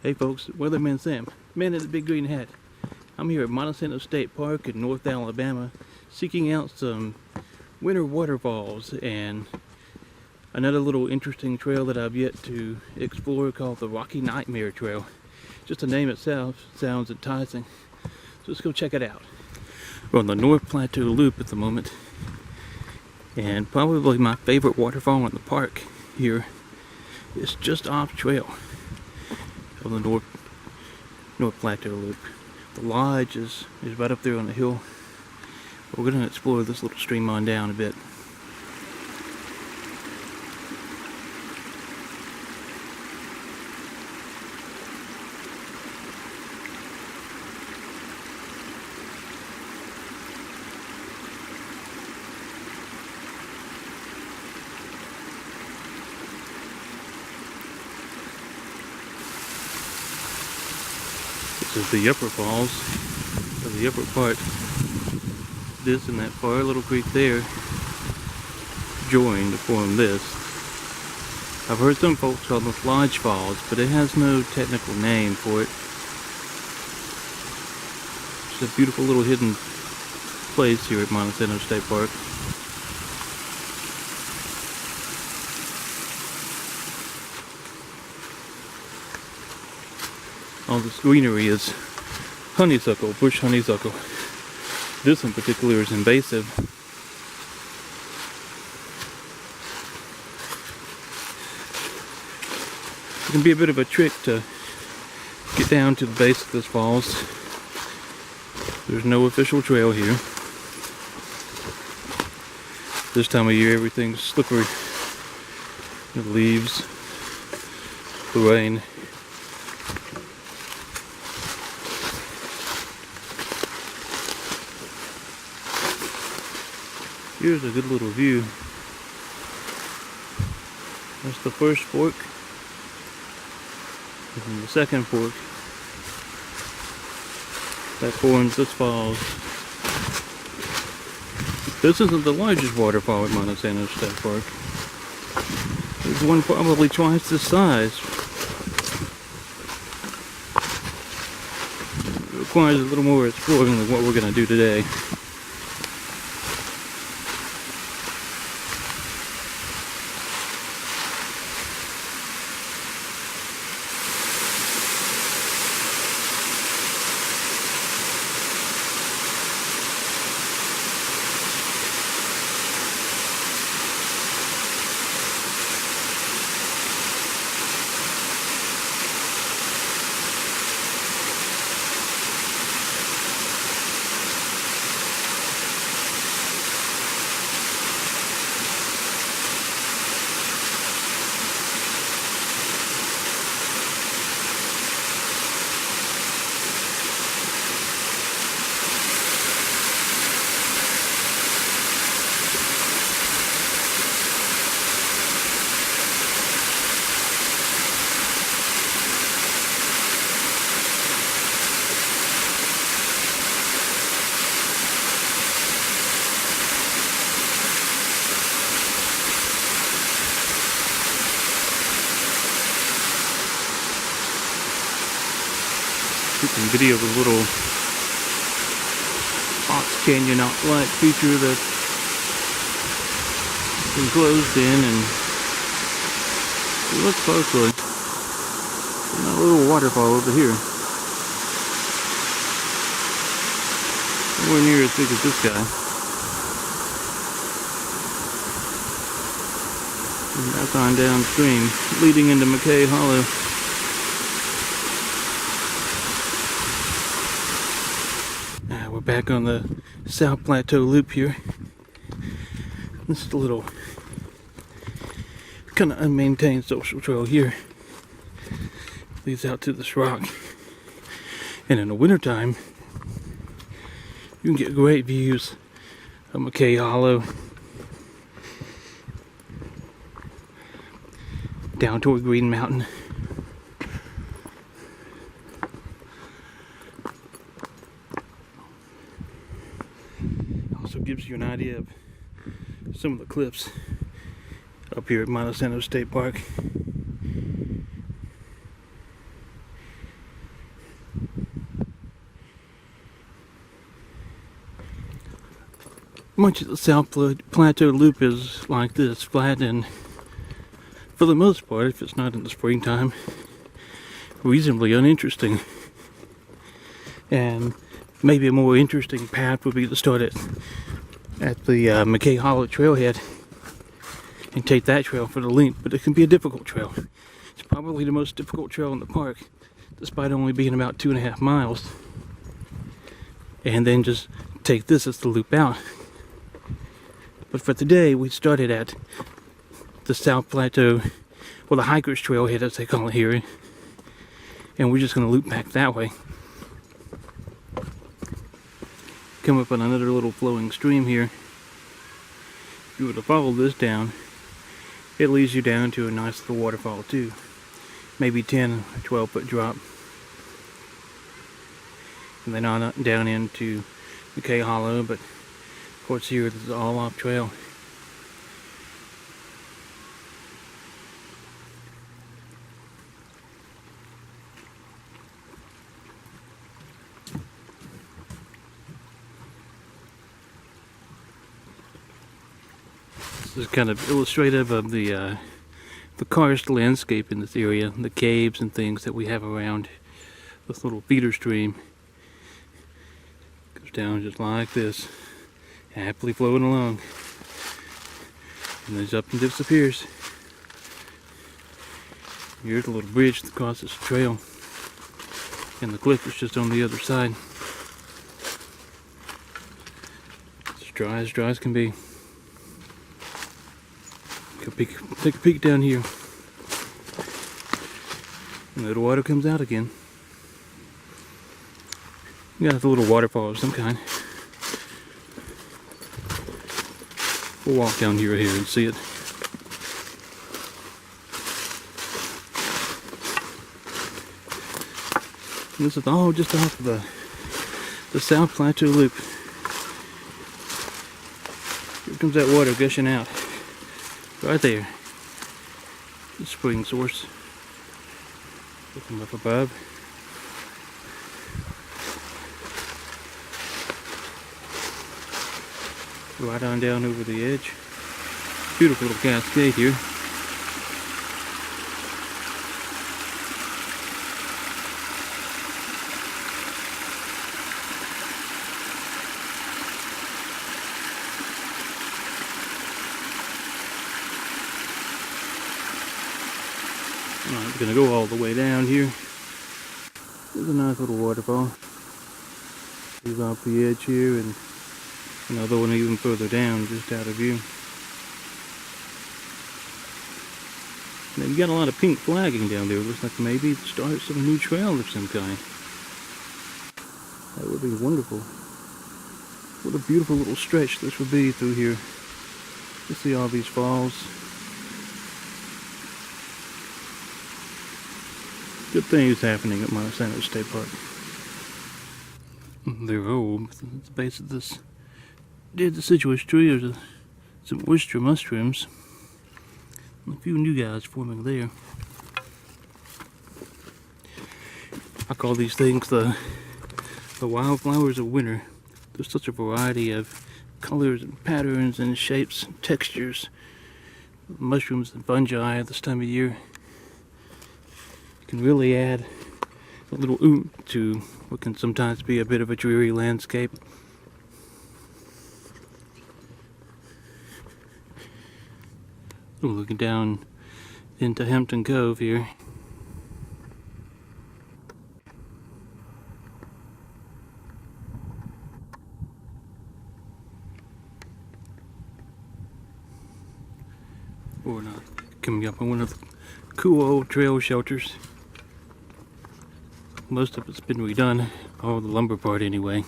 Hey folks, Weatherman Sam, man in the big green hat. I'm here at Monte Sano State Park in North Alabama, seeking out some winter waterfalls and another little interesting trail that I've yet to explore called the Rocky Nightmare Trail. Just the name itself sounds enticing, so let's go check it out. We're on the South Plateau Loop at the moment, and probably my favorite waterfall in the park here is just off trail of the North Plateau Loop. The lodge is right up there on the hill. We're going to explore this little stream on down a bit. This is the upper falls, or the upper part. This and that far little creek there join to form this. I've heard some folks call them Lodge Falls, but it has no technical name for it. It's a beautiful little hidden place here at Monte Sano State Park. All this greenery is honeysuckle, bush honeysuckle. This in particular is invasive. It can be a bit of a trick to get down to the base of this falls. There's no official trail here. This time of year everything's slippery. The leaves, the rain. Here's a good little view. That's the first fork. And the second fork. That forms this falls. This isn't the largest waterfall at Monte Sano State Park. There's one probably twice this size. It requires a little more exploring than what we're going to do today. You can video the little Fox Canyon-like feature that's enclosed in, and if you look closely, there's a little waterfall over here. Nowhere near as big as this guy. And back on downstream, leading into McKay Hollow. We're back on the South Plateau Loop here. This is a little kind of unmaintained social trail here. Leads out to this rock. And in the wintertime, you can get great views of McKay Hollow. Down toward Green Mountain. Also gives you an idea of some of the cliffs up here at Monte Sano State Park. much of the South Plateau Loop is like this, flat, and for the most part, if it's not in the springtime, reasonably uninteresting. And maybe a more interesting path would be to start at the McKay Hollow trailhead and take that trail for the length, but it can be a difficult trail. It's probably the most difficult trail in the park, despite only being about 2.5 miles. And then just take this as the loop out. But for today, we started at the South Plateau, well, the hiker's trailhead as they call it here, and we're just going to loop back that way. Come up on another little flowing stream here. If you were to follow this down, it leads you down to a nice little waterfall too. Maybe 10 or 12 foot drop. And then on down into McKay Hollow, but of course here this is all off trail. This is kind of illustrative of the karst landscape in this area, the caves and things that we have around this little feeder stream. Goes down just like this, happily flowing along, and then up and disappears. Here's a little bridge that crosses the trail, and the cliff is just on the other side. It's dry as can be. Take a peek down here. And the water comes out again. You got a little waterfall of some kind. We'll walk down here and see it. And this is all just off of the South Plateau Loop. Here comes that water gushing out. Right there. The spring source. Look them up above. Right on down over the edge. Beautiful little cascade here. Alright, we're going to go all the way down here. There's a nice little waterfall. He's off the edge here, and another one even further down, just out of view. Now you got a lot of pink flagging down there. It looks like maybe the starts of a new trail of some kind. That would be wonderful. What a beautiful little stretch this would be through here. You see all these falls. Good things happening at Monte Sano State Park. They're old. At the base of this deciduous tree, there's some oyster mushrooms. And a few new guys forming there. I call these things the wildflowers of winter. There's such a variety of colors and patterns and shapes and textures. Mushrooms and fungi at this time of year. Can really add a little oomph to what can sometimes be a bit of a dreary landscape. We're looking down into Hampton Cove here. We're not coming up on one of the cool old trail shelters. Most of it's been redone, all the lumber part anyway.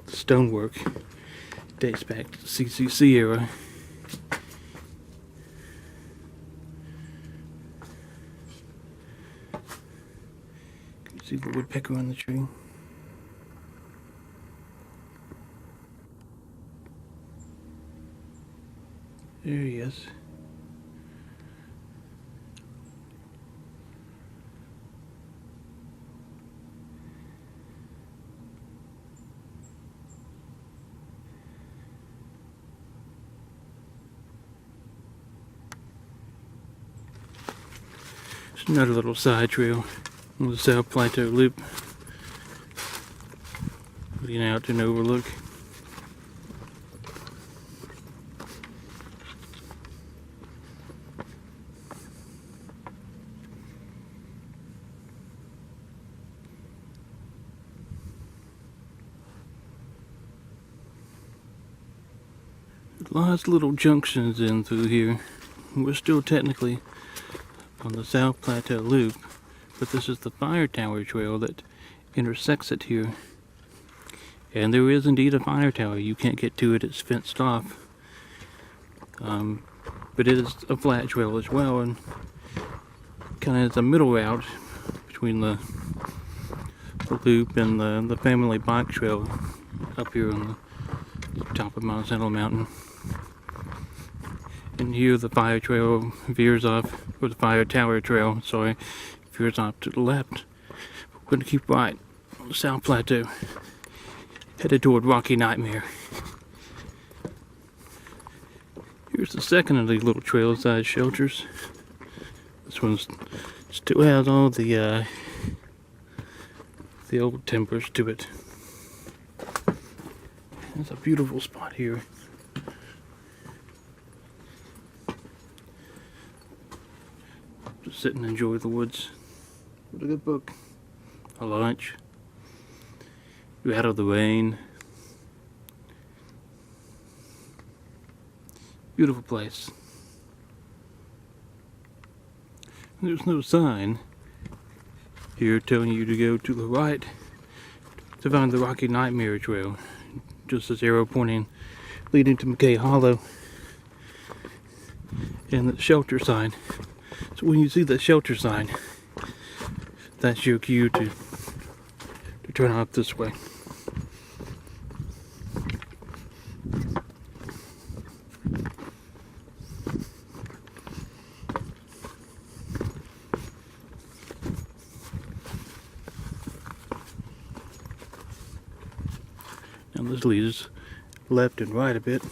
The stonework dates back to the CCC era. Can you see the woodpecker on the tree? There he is. Another little side trail on the South Plateau Loop, leading out to an overlook. Lots of little junctions in through here. We're still technically on the South Plateau Loop, but this is the fire tower trail that intersects it here. And there is indeed a fire tower. You can't get to it, it's fenced off. But it is a flat trail as well, and kind of is a middle route between the loop and the family bike trail up here on the top of Monte Sano Mountain. And here the fire trail veers off, or the fire tower trail, sorry, veers off to the left. We're going to keep right on the South Plateau, headed toward Rocky Nightmare. Here's the second of these little trail-side shelters. This one still has all the old timbers to it. There's a beautiful spot here. Just sit and enjoy the woods with a good book, a lunch. You're out of the rain. Beautiful place. There's no sign here telling you to go to the right to find the Rocky Nightmare Trail. Just this arrow pointing, leading to McKay Hollow, and the shelter sign. So when you see the shelter sign, that's your cue to turn off this way. Now this leads left and right a bit.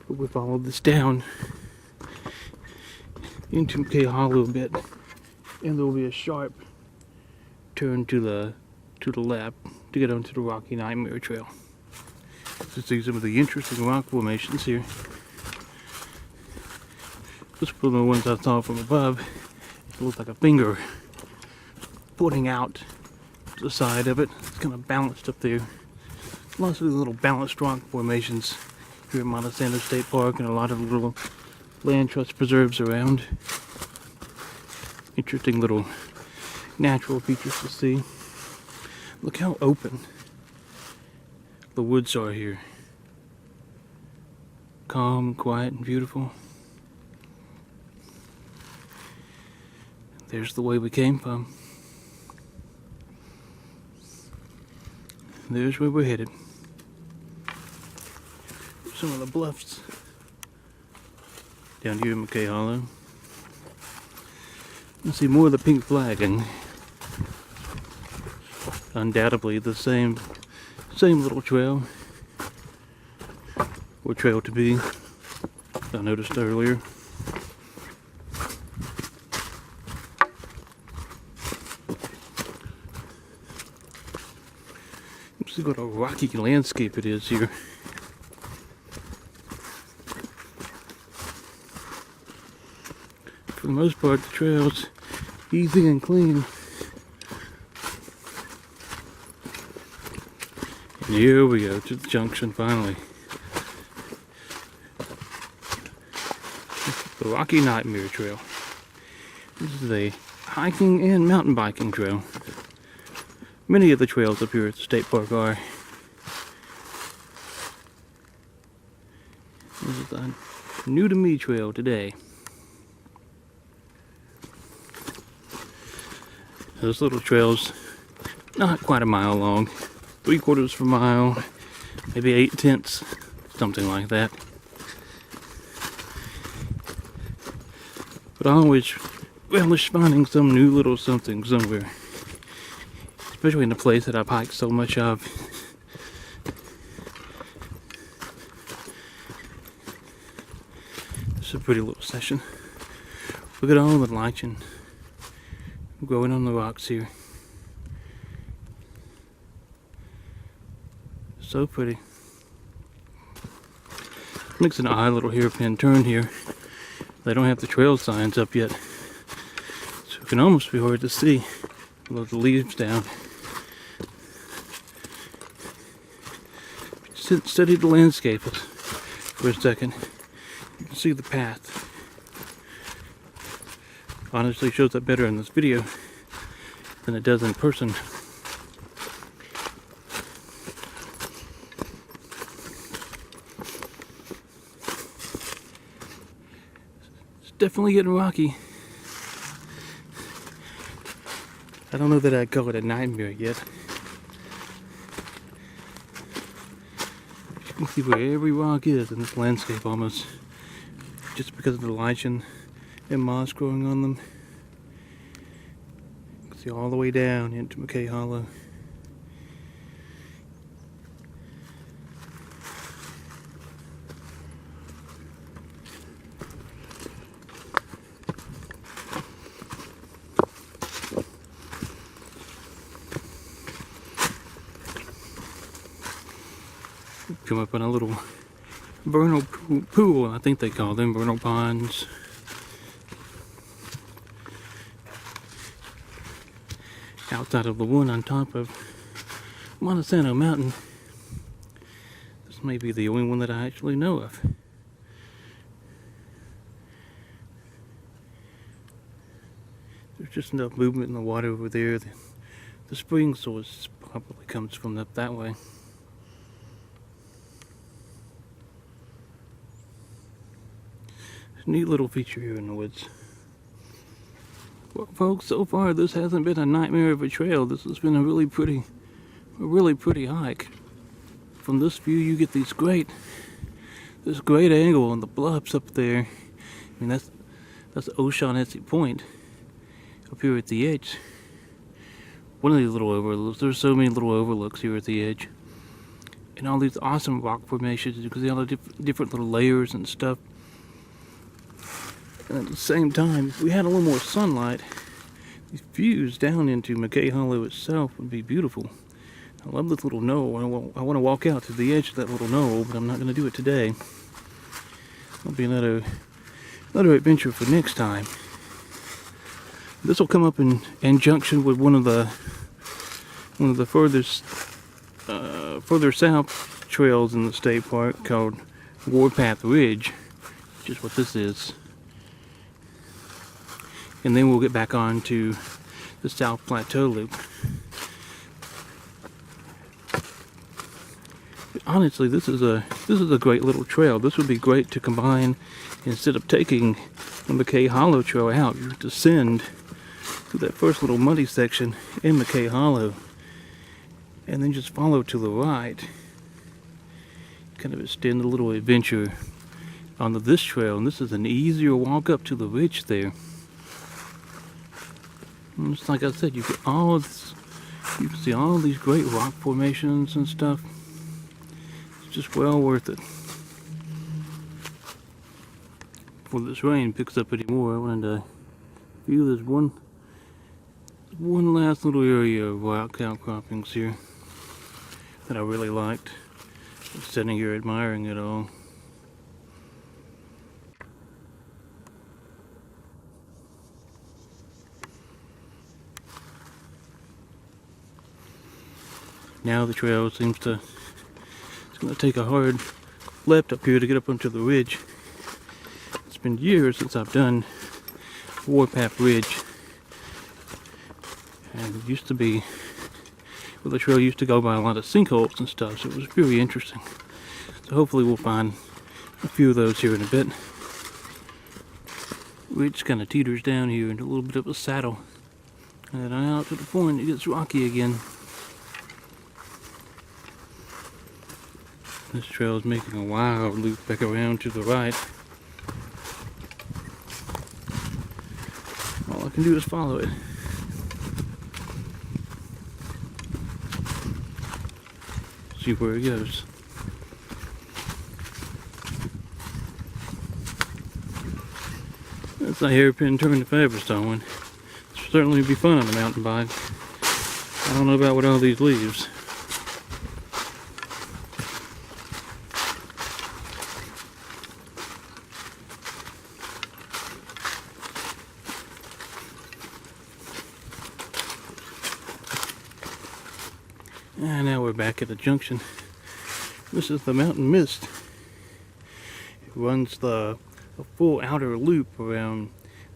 But we followed this down into McKay Hollow a bit, and there will be a sharp turn to the left to get onto the Rocky Nightmare Trail. To see some of the interesting rock formations here. This was one of the ones I saw from above. It looked like a finger pointing out to the side of it. It's kind of balanced up there. Lots of little balanced rock formations here at Monte Sano State Park, and a lot of little land trust preserves around. Interesting little natural features to see. Look how open the woods are here. Calm, quiet, and beautiful. There's the way we came from. There's where we're headed. Some of the bluffs down here in McKay Hollow. You see more of the pink flag, and undoubtedly the same little trail, or trail to be, I noticed earlier. See what a rocky landscape it is here. For the most part, the trail's easy and clean. And here we go to the junction finally. The Rocky Nightmare Trail. This is a hiking and mountain biking trail. Many of the trails up here at the state park are. This is the new to me trail today. Those little trails, not quite a mile long, 3/4 of a mile, maybe 8/10, something like that. But I always relish finding some new little something somewhere. especially in the place that I've hiked so much of. It's a pretty little session. Look at all the lichen growing on the rocks here. So pretty. Makes an odd little hairpin turn here. They don't have the trail signs up yet, so it can almost be hard to see with the leaves down. Study the landscape for a second. You can see the path. Honestly, shows up better in this video than it does in person. It's definitely getting rocky. I don't know that I'd call it a nightmare yet. You can see where every rock is in this landscape almost, just because of the lichen and moss growing on them. You can see all the way down into McKay Hollow. Come up on a little vernal pool, I think they call them vernal ponds. Outside of the one on top of Monte Sano Mountain. This may be the only one that I actually know of. There's just enough movement in the water over there. The spring source probably comes from up that way. Neat little feature here in the woods. Well, folks, so far this hasn't been a nightmare of a trail. This has been a really pretty hike. From this view, you get this great angle on the bluffs up there. I mean, that's O'Shaughnessy Point up here at the edge. One of these little overlooks. There's so many little overlooks here at the edge, and all these awesome rock formations. You can see all the different little layers and stuff. And at the same time, if we had a little more sunlight, these views down into McKay Hollow itself would be beautiful. I love this little knoll. I want to walk out to the edge of that little knoll, but I'm not going to do it today. That'll be another adventure for next time. This will come up in junction with one of the further south trails in the state park called Warpath Ridge, which is what this is. And then we'll get back on to the South Plateau Loop. Honestly, this is a great little trail. This would be great to combine. Instead of taking the McKay Hollow trail out, you descend to that first little muddy section in McKay Hollow, and then just follow to the right. Kind of extend a little adventure onto this trail, and this is an easier walk up to the ridge there. And just like I said, you can see all these great rock formations and stuff. It's just well worth it. Before this rain picks up anymore, I wanted to view this one last little area of rock outcroppings here that I really liked. Just sitting here admiring it all. Now the trail seems to, it's going to take a hard left up here to get up onto the ridge. It's been years since I've done Warpath Ridge. And it used to be, well, the trail used to go by a lot of sinkholes and stuff, so it was very interesting. So hopefully we'll find a few of those here in a bit. Ridge kind of teeters down here into a little bit of a saddle. And out to the point it gets rocky again. This trail is making a wild loop back around to the right. All I can do is follow it. see where it goes. That's a hairpin turn if I ever saw one. It'll certainly be fun on a mountain bike. I don't know about with all these leaves. And now we're back at the junction. This is the Mountain Mist. It runs a full outer loop around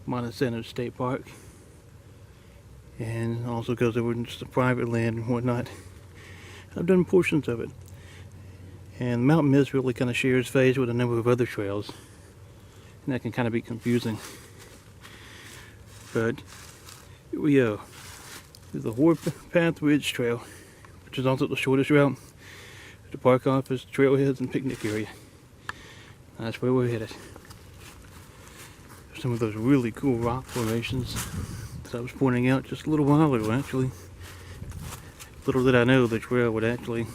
Monte Sano State Park. And also goes over into the private land and whatnot. I've done portions of it. And Mountain Mist really kind of shares phase with a number of other trails. And that can kind of be confusing. But here we go. The Warpath Ridge Trail, which is also the shortest route to park office, trailheads, and picnic area. That's where we're headed. Some of those really cool rock formations that I was pointing out just a little while ago, actually. Little did I know the trail would actually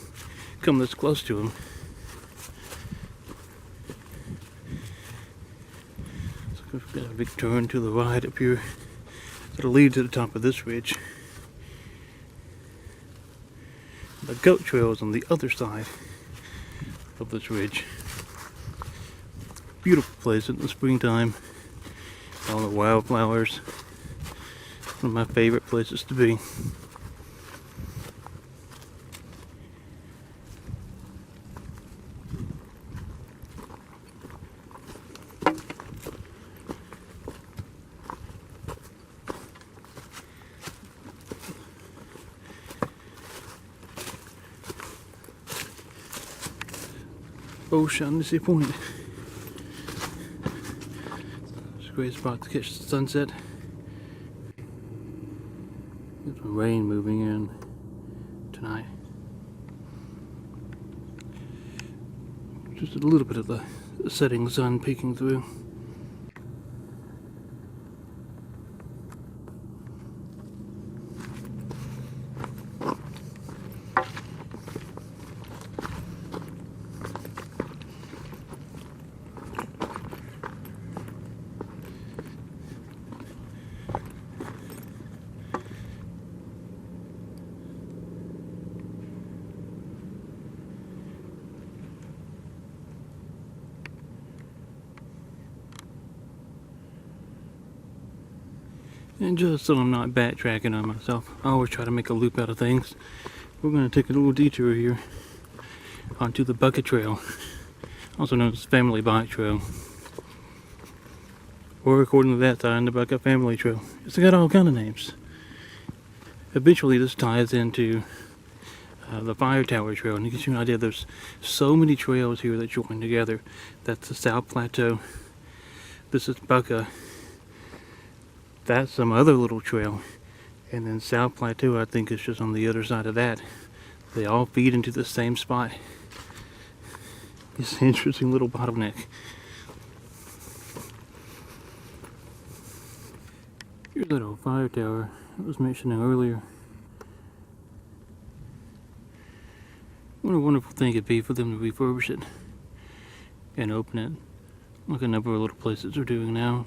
come this close to them. So we've got a big turn to the right up here that'll lead to the top of this ridge. The goat trail is on the other side of this ridge. Beautiful place in the springtime. All the wildflowers. One of my favorite places to be. O'Shaughnessy Point. It's a great spot to catch the sunset. There's some rain moving in tonight. Just a little bit of the setting sun peeking through. And just so I'm not backtracking on myself, I always try to make a loop out of things. We're going to take a little detour here onto the Bucket Trail, also known as Family Bike Trail. Or according to that sign, the Bucket Family Trail. It's got all kind of names. Eventually this ties into the Fire Tower Trail, and it gives you an idea. There's so many trails here that join together. That's the South Plateau. This is Bucket. That's some other little trail, and then South Plateau I think is just on the other side of that. They all feed into the same spot. It's an interesting little bottleneck. Here's that old fire tower I was mentioning earlier. What a wonderful thing it'd be for them to refurbish it and open it, like a number of little places are doing now.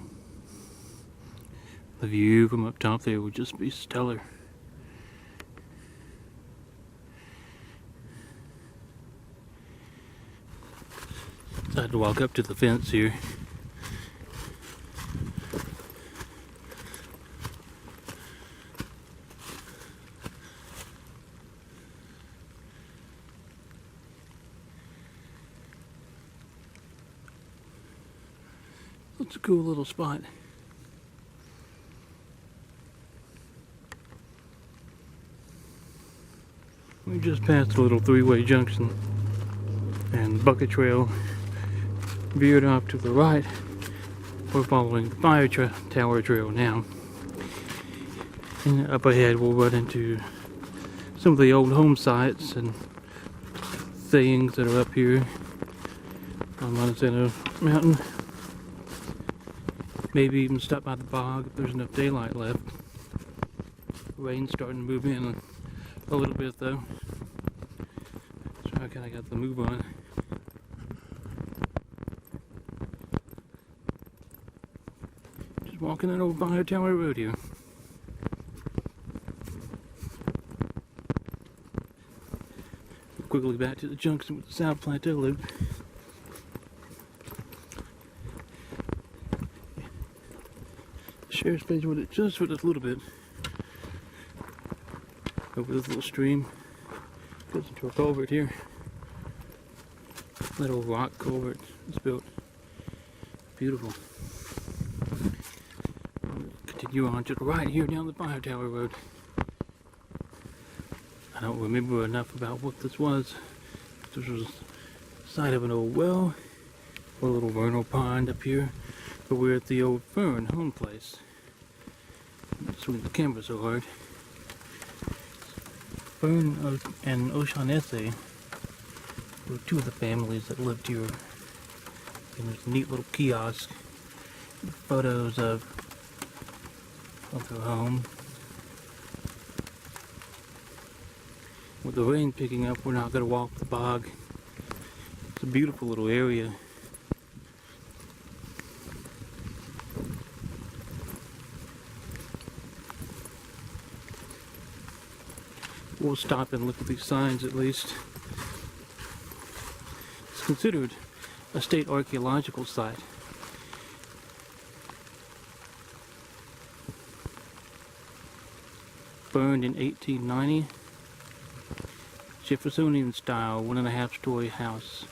The view from up top there would just be stellar. So I had to walk up to the fence here. It's a cool little spot. We just passed a little three-way junction, and the Bucket Trail veered off to the right. We're following the Fire Tower Trail now. And up ahead we'll run into some of the old home sites and things that are up here on Monte Sano Mountain. Maybe even stop by the bog if there's enough daylight left. Rain's starting to move in a little bit though. So Okay, I got the move on. Just walking that old Fire Tower Road here. Quickly back to the junction with the South Plateau Loop. Share space with it just for this little bit. Over this little stream. Goes into a culvert here. Little rock culvert is built. Beautiful. Continue on to the right here down the Fire Tower Road. I don't remember enough about what this was. This was the site of an old well, a little vernal pond up here, but we're at the old Fern home place. Swing the camera so hard. Fern and O'Shaughnessy were two of the families that lived here. And there's a neat little kiosk, photos of their home. With the rain picking up, we're not going to walk the bog. It's a beautiful little area. We'll stop and look at these signs at least. It's considered a state archaeological site. Burned in 1890. Jeffersonian style 1.5-story house.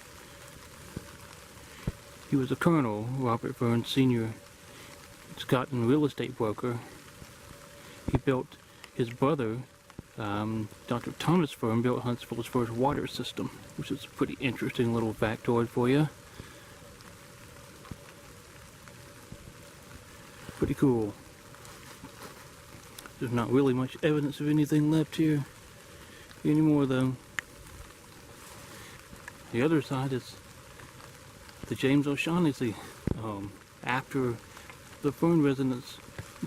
He was a colonel, Robert Fern Sr., Scotland real estate broker. He built, his brother, Dr. Thomas Fern, built Huntsville's first water system, which is a pretty interesting little factoid for you. Pretty cool. There's not really much evidence of anything left here anymore though. The other side is the James O'Shaughnessy. After the Fern residence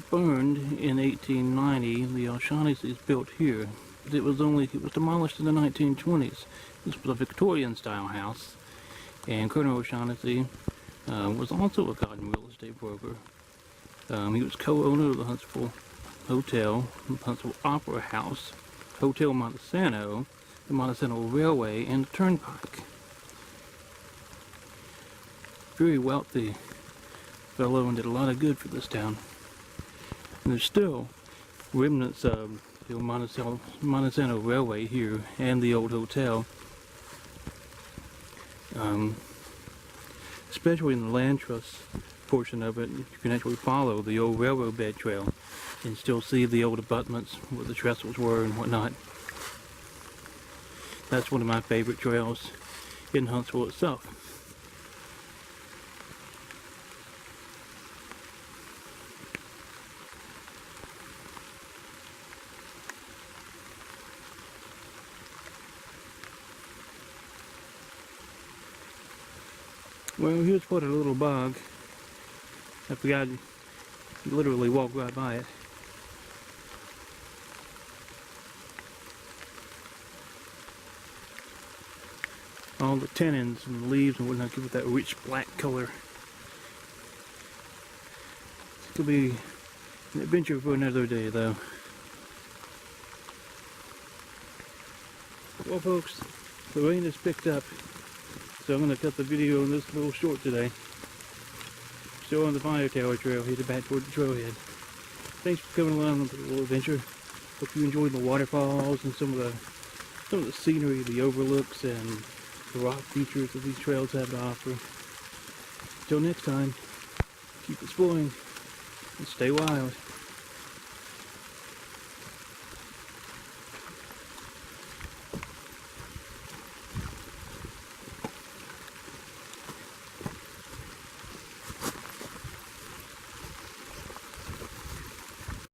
burned in 1890, the O'Shaughnessy's built here. It was demolished in the 1920s. This was a Victorian style house, and Colonel O'Shaughnessy was also a cotton real estate broker. He was co-owner of the Huntsville Hotel, Huntsville Opera House, Hotel Monte Sano, the Monte Sano Railway, and the Turnpike. Very wealthy fellow and did a lot of good for this town. And there's still remnants of the old Monte Sano Railway here and the old hotel. Especially in the land trust portion of it, you can actually follow the old railroad bed trail and still see the old abutments where the trestles were and whatnot. That's one of my favorite trails in Huntsville itself. Well, here's quite a little bog. I forgot, you literally walk right by it. All the tannins and leaves and whatnot give it that rich black color. It could be an adventure for another day though. Well folks, the rain has picked up, so I'm going to cut the video on this a little short today. Still on the Fire Tower Trail, headed back toward the trailhead. Thanks for coming along on the little adventure. Hope you enjoyed the waterfalls and some of the scenery, the overlooks, and the rock features that these trails have to offer. Until next time, keep exploring and stay wild.